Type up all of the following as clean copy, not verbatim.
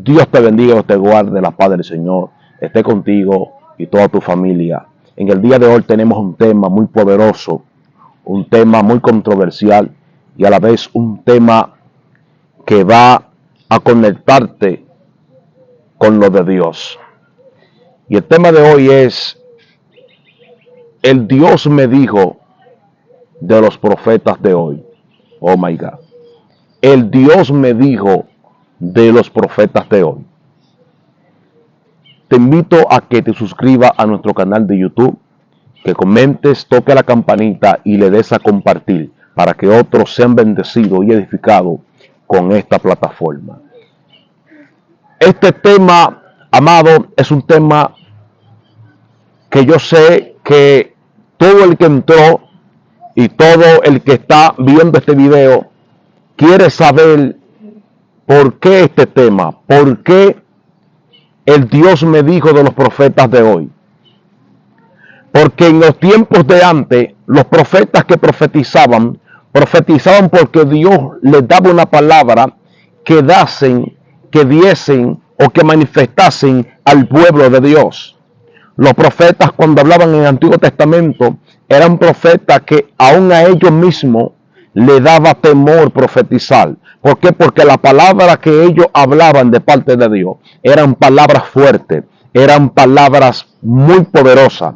Dios te bendiga, te guarde, la paz del Señor esté contigo y toda tu familia. En el día de hoy tenemos un tema muy poderoso, un tema muy controversial y a la vez un tema que va a conectarte con lo de Dios. Y el tema de hoy es: el Dios me dijo de los profetas de hoy. Oh my God. El Dios me dijo de los profetas de hoy. Te invito a que te suscribas a nuestro canal de YouTube, que comentes, toque la campanita y le des a compartir para que otros sean bendecidos y edificados con esta plataforma. Este tema, amado, es un tema que yo sé que todo el que entró y todo el que está viendo este video quiere saber por qué este tema, por qué el Dios me dijo de los profetas de hoy. Porque en los tiempos de antes, los profetas que profetizaban porque Dios les daba una palabra que diesen o que manifestasen al pueblo de Dios. Los profetas, cuando hablaban en el Antiguo Testamento, eran profetas que aún a ellos mismos le daba temor profetizar. ¿Por qué? Porque la palabra que ellos hablaban de parte de Dios eran palabras fuertes, eran palabras muy poderosas,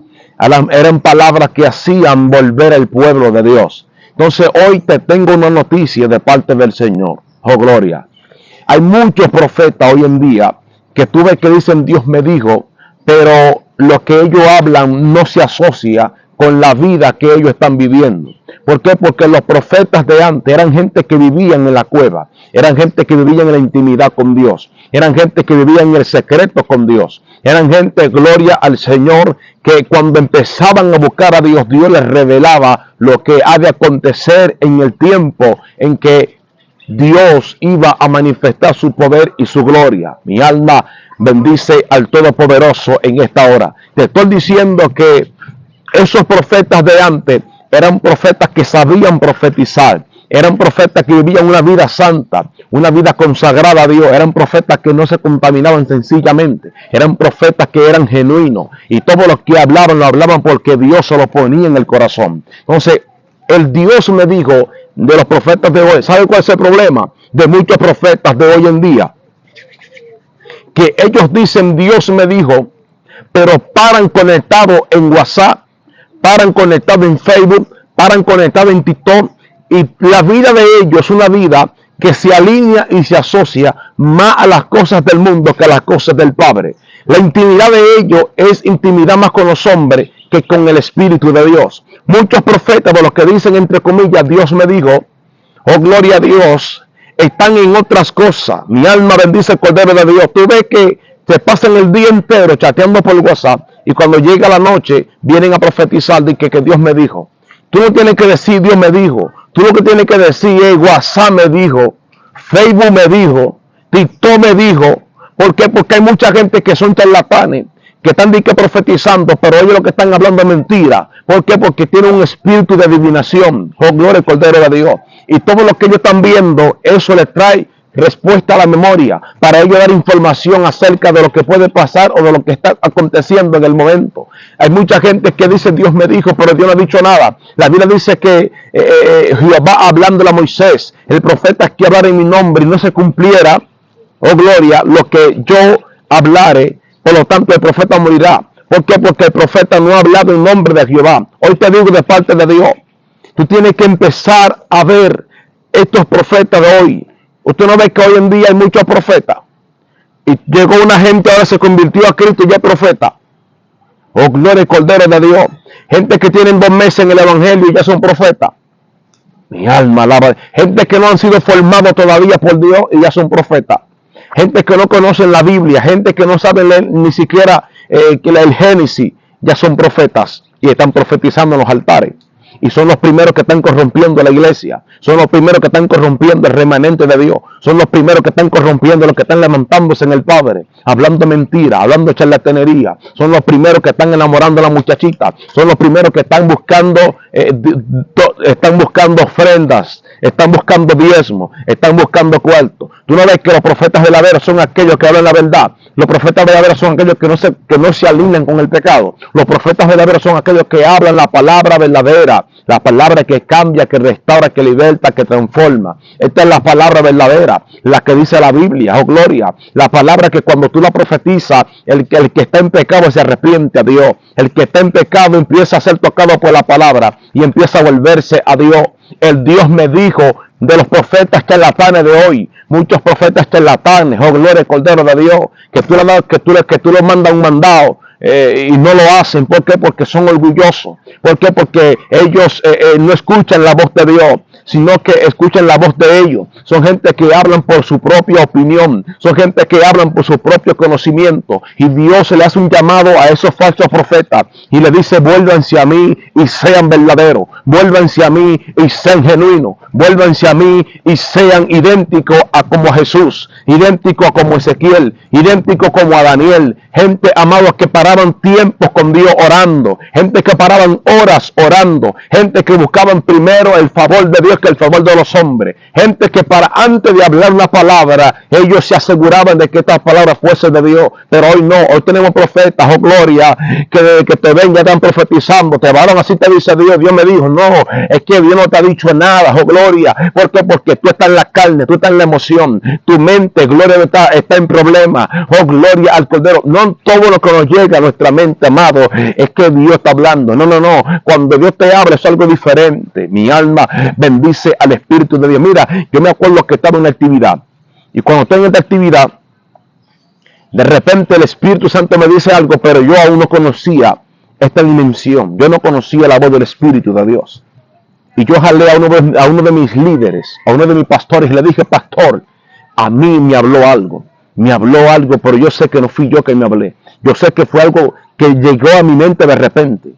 eran palabras que hacían volver al pueblo de Dios. Entonces hoy te tengo una noticia de parte del Señor. Oh, gloria. Hay muchos profetas hoy en día que tú ves que dicen Dios me dijo, pero lo que ellos hablan no se asocia con la vida que ellos están viviendo. ¿Por qué? Porque los profetas de antes eran gente que vivían en la cueva, eran gente que vivían en la intimidad con Dios, eran gente que vivía en el secreto con Dios, eran gente, gloria al Señor, que cuando empezaban a buscar a Dios, Dios les revelaba lo que ha de acontecer en el tiempo en que Dios iba a manifestar su poder y su gloria. Mi alma bendice al Todopoderoso en esta hora. Te estoy diciendo que esos profetas de antes eran profetas que sabían profetizar. Eran profetas que vivían una vida santa, una vida consagrada a Dios. Eran profetas que no se contaminaban sencillamente. Eran profetas que eran genuinos. Y todo lo que hablaban, lo hablaban porque Dios se lo ponía en el corazón. Entonces, el Dios me dijo de los profetas de hoy. ¿Sabe cuál es el problema de muchos profetas de hoy en día? Que ellos dicen Dios me dijo, pero paran conectados en WhatsApp, paran conectados en Facebook, paran conectados en TikTok, y la vida de ellos es una vida que se alinea y se asocia más a las cosas del mundo que a las cosas del Padre. La intimidad de ellos es intimidad más con los hombres que con el Espíritu de Dios. Muchos profetas, de los que dicen entre comillas Dios me dijo, oh gloria a Dios, están en otras cosas. Mi alma bendice el Cordero de Dios. Tú ves que se pasan el día entero chateando por WhatsApp y cuando llega la noche vienen a profetizar de que Dios me dijo. Tú no tienes que decir Dios me dijo. Tú lo que tienes que decir es WhatsApp me dijo, Facebook me dijo, TikTok me dijo. ¿Por qué? Porque hay mucha gente que son charlatanes, que están profetizando, pero ellos lo que están hablando es mentira. ¿Por qué? Porque tienen un espíritu de adivinación. Oh, gloria al Cordero de Dios. Y todo lo que ellos están viendo, eso les trae respuesta a la memoria, para ellos dar información acerca de lo que puede pasar o de lo que está aconteciendo en el momento. Hay mucha gente que dice Dios me dijo, pero Dios no ha dicho nada. La Biblia dice que Jehová hablando a Moisés, el profeta que hablara en mi nombre y no se cumpliera, oh gloria, lo que yo hablare, por lo tanto el profeta morirá. ¿Por qué? Porque el profeta no ha hablado en nombre de Jehová. Hoy te digo de parte de Dios, tú tienes que empezar a ver estos profetas de hoy. Usted no ve que hoy en día hay muchos profetas. Y llegó una gente, ahora se convirtió a Cristo y ya es profeta. Oh, gloria al Cordero de Dios. Gente que tienen 2 meses en el Evangelio y ya son profetas. Mi alma alaba. Gente que no han sido formados todavía por Dios y ya son profetas. Gente que no conocen la Biblia. Gente que no saben leer ni siquiera el Génesis. Ya son profetas y están profetizando en los altares. Y son los primeros que están corrompiendo la iglesia. Son los primeros que están corrompiendo el remanente de Dios. Son los primeros que están corrompiendo los que están levantándose en el Padre. Hablando mentira, hablando charlatanería. Son los primeros que están enamorando a la muchachita. Son los primeros que están buscando ofrendas. están buscando diezmo, están buscando cuarto. Tú no ves que los profetas verdaderos son aquellos que hablan la verdad. Los profetas verdaderos son aquellos que no se alinean con el pecado. Los profetas verdaderos son aquellos que hablan la palabra verdadera, la palabra que cambia, que restaura, que liberta, que transforma. Esta es la palabra verdadera, la que dice la Biblia, oh gloria. La palabra que cuando tú la profetizas, el que está en pecado se arrepiente a Dios. El que está en pecado empieza a ser tocado por la palabra y empieza a volverse a Dios. El Dios me dijo de los profetas charlatanes de hoy, muchos profetas charlatanes, oh gloria, Cordero de Dios, que tú le mandas un mandado y no lo hacen. ¿Por qué? Porque son orgullosos. ¿Por qué? Porque ellos no escuchan la voz de Dios, sino que escuchan la voz de ellos. Son gente que hablan por su propia opinión, son gente que hablan por su propio conocimiento, y Dios le hace un llamado a esos falsos profetas y le dice: vuélvanse a mí y sean verdaderos, vuélvanse a mí y sean genuinos, vuélvanse a mí y sean idénticos a como Jesús, idénticos a como Ezequiel, idénticos como a Daniel. Gente, amados, que paraban tiempos con Dios orando, gente que paraban horas orando, gente que buscaban primero el favor de Dios que el favor de los hombres, gente que antes de hablar una palabra, ellos se aseguraban de que esta palabra fuese de Dios. Pero hoy no, hoy tenemos profetas, oh gloria, que desde que te ven ya están profetizando, te van así, te dice Dios. Dios me dijo: no, es que Dios no te ha dicho nada, oh gloria. ¿Por qué? Porque tú estás en la carne, tú estás en la emoción, tu mente, gloria, está en problemas, oh gloria al Cordero. No todo lo que nos llega a nuestra mente, amado, es que Dios está hablando. No, cuando Dios te habla es algo diferente. Mi alma bendice al Espíritu de Dios. Mira, yo me acuerdo que estaba en una actividad, y cuando estoy en esta actividad, de repente el Espíritu Santo me dice algo, pero yo aún no conocía esta dimensión. Yo no conocía la voz del Espíritu de Dios. Y yo jalé a uno de mis líderes, a uno de mis pastores, y le dije: pastor, a mí me habló algo, pero yo sé que no fui yo que me hablé. Yo sé que fue algo que llegó a mi mente de repente.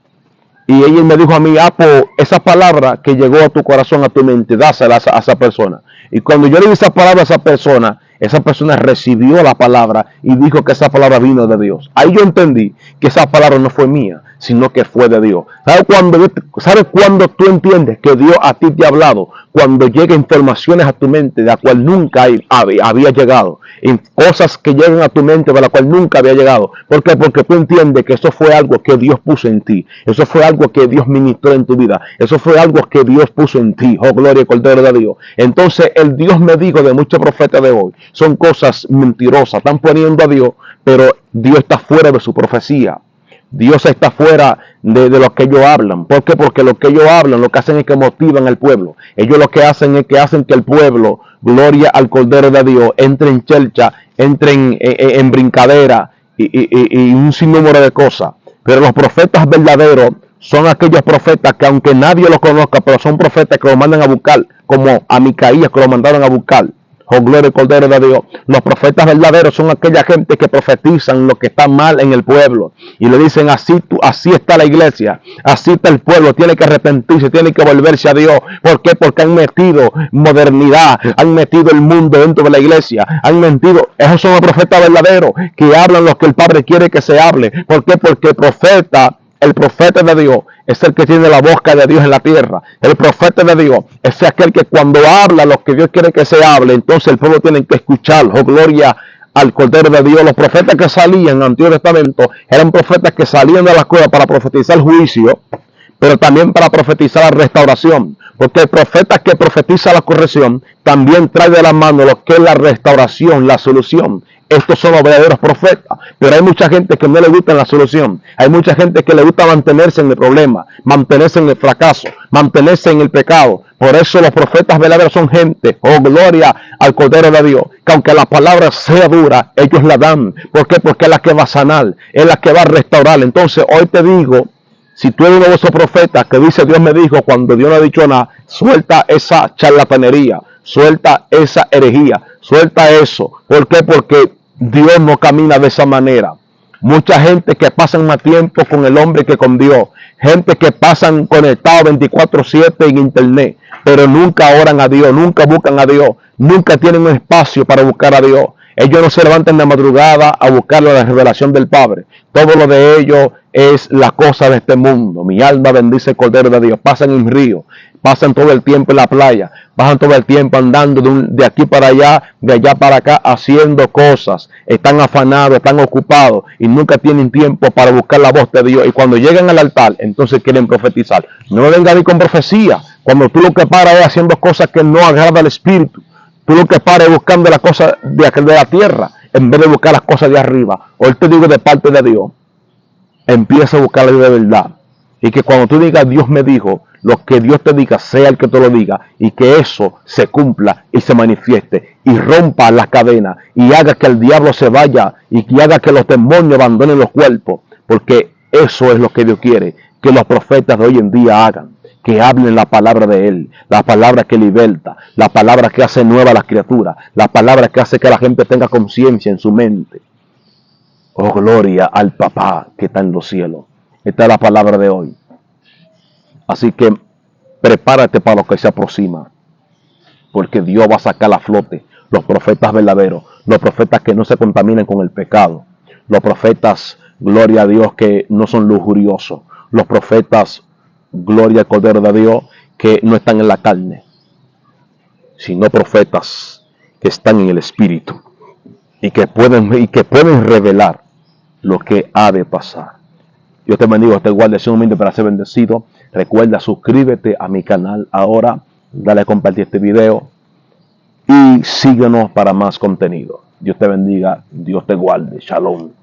Y ella me dijo a mí: pues esa palabra que llegó a tu corazón, a tu mente, dásela a esa persona. Y cuando yo le di esa palabra a esa persona recibió la palabra y dijo que esa palabra vino de Dios. Ahí yo entendí que esa palabra no fue mía, sino que fue de Dios. ¿Sabes cuándo tú entiendes que Dios a ti te ha hablado? Cuando llega informaciones a tu mente de la cual nunca había llegado. En cosas que llegan a tu mente de la cual nunca había llegado. ¿Por qué? Porque tú entiendes que eso fue algo que Dios puso en ti. Eso fue algo que Dios ministró en tu vida. Eso fue algo que Dios puso en ti. Oh, gloria, Cordero de Dios. Entonces el Dios me dijo de muchos profetas de hoy, son cosas mentirosas. Están poniendo a Dios, pero Dios está fuera de su profecía. Dios está fuera de lo que ellos hablan. ¿Por qué? Porque lo que ellos hablan, lo que hacen es que motivan al pueblo. Ellos lo que hacen es que hacen que el pueblo, gloria al Cordero de Dios, entre en chelcha, entre en brincadera y un sinnúmero de cosas. Pero los profetas verdaderos son aquellos profetas que, aunque nadie los conozca, pero son profetas que lo mandan a buscar, como a Micaías, que lo mandaron a buscar. Oh, gloria al Cordero de Dios. Los profetas verdaderos son aquella gente que profetizan lo que está mal en el pueblo y le dicen: así está la iglesia, así está el pueblo, tiene que arrepentirse, tiene que volverse a Dios. ¿Por qué? Porque han metido modernidad, han metido el mundo dentro de la iglesia, han metido. Esos son los profetas verdaderos que hablan lo que el Padre quiere que se hable. ¿Por qué? Porque el profeta de Dios es el que tiene la boca de Dios en la tierra. El profeta de Dios es aquel que cuando habla lo que Dios quiere que se hable, entonces el pueblo tiene que escuchar. Oh, gloria al Cordero de Dios. Los profetas que salían en el Antiguo Testamento eran profetas que salían de la cueva para profetizar juicio, pero también para profetizar la restauración. Porque el profeta que profetiza la corrección también trae de la mano lo que es la restauración, la solución. Estos son los verdaderos profetas. Pero hay mucha gente que no le gusta la solución. Hay mucha gente que le gusta mantenerse en el problema, mantenerse en el fracaso, mantenerse en el pecado. Por eso los profetas verdaderos son gente, oh gloria al Cordero de Dios, que aunque la palabra sea dura, ellos la dan. ¿Por qué? Porque es la que va a sanar, es la que va a restaurar. Entonces hoy te digo, si tú eres uno de esos profetas que dice Dios me dijo cuando Dios no ha dicho nada, suelta esa charlatanería, suelta esa herejía, suelta eso. ¿Por qué? Porque Dios no camina de esa manera. Mucha gente que pasan más tiempo con el hombre que con Dios. Gente que pasan conectados 24/7 en internet, pero nunca oran a Dios, nunca buscan a Dios, nunca tienen un espacio para buscar a Dios. Ellos no se levantan de madrugada a buscar la revelación del Padre. Todo lo de ellos es la cosa de este mundo. Mi alma bendice el Cordero de Dios. Pasan en río, pasan todo el tiempo en la playa, pasan todo el tiempo andando de aquí para allá, de allá para acá, haciendo cosas, están afanados, están ocupados y nunca tienen tiempo para buscar la voz de Dios. Y cuando llegan al altar, entonces quieren profetizar. No vengan ni con profecía, cuando tú lo que paras es haciendo cosas que no agrada al Espíritu. Tú lo que paras es buscando las cosas de la tierra, en vez de buscar las cosas de arriba. Hoy te digo de parte de Dios, empieza a buscar la Dios de verdad. Y que cuando tú digas Dios me dijo, lo que Dios te diga sea el que te lo diga, y que eso se cumpla y se manifieste y rompa las cadenas y haga que el diablo se vaya y que haga que los demonios abandonen los cuerpos, porque eso es lo que Dios quiere que los profetas de hoy en día hagan, que hablen la palabra de Él, la palabra que liberta, la palabra que hace nueva a las criaturas, la palabra que hace que la gente tenga conciencia en su mente. Oh, gloria al Papá que está en los cielos. Esta es la palabra de hoy. Así que prepárate para lo que se aproxima, porque Dios va a sacar a flote los profetas verdaderos, los profetas que no se contaminan con el pecado, los profetas, gloria a Dios, que no son lujuriosos, los profetas, gloria al Cordero de Dios, que no están en la carne, sino profetas que están en el Espíritu y que pueden revelar lo que ha de pasar. Dios te bendiga, te guarde, sea un momento para ser bendecido. Recuerda, suscríbete a mi canal ahora, dale a compartir este video y síguenos para más contenido. Dios te bendiga, Dios te guarde. Shalom.